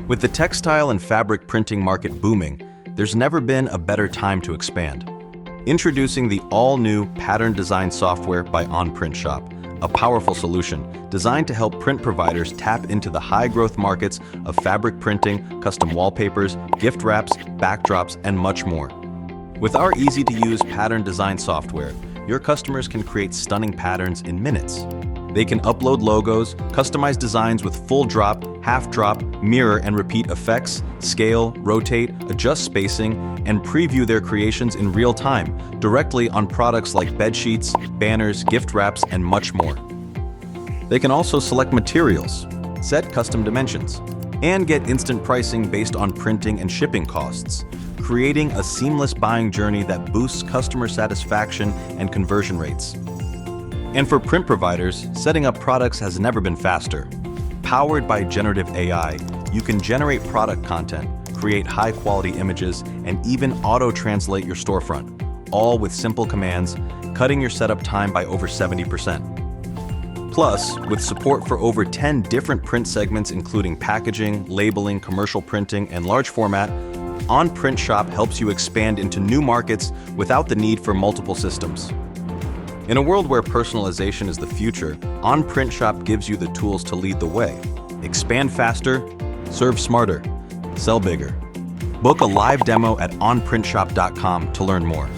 With the textile and fabric printing market booming, there's never been a better time to expand. Introducing the all-new pattern design software by OnPrintShop, a powerful solution designed to help print providers tap into the high-growth markets of fabric printing, custom wallpapers, gift wraps, backdrops, and much more. With our easy-to-use pattern design software, your customers can create stunning patterns in minutes. They can upload logos, customize designs with full drop, half drop, mirror and repeat effects, scale, rotate, adjust spacing, and preview their creations in real time, directly on products like bed sheets, banners, gift wraps, and much more. They can also select materials, set custom dimensions, and get instant pricing based on printing and shipping costs, creating a seamless buying journey that boosts customer satisfaction and conversion rates. And for print providers, setting up products has never been faster. Powered by generative AI, you can generate product content, create high-quality images, and even auto-translate your storefront, all with simple commands, cutting your setup time by over 70%. Plus, with support for over 10 different print segments including packaging, labeling, commercial printing, and large format, OnPrintShop helps you expand into new markets without the need for multiple systems. In a world where personalization is the future, OnPrintShop gives you the tools to lead the way. Expand faster, serve smarter, sell bigger. Book a live demo at onprintshop.com to learn more.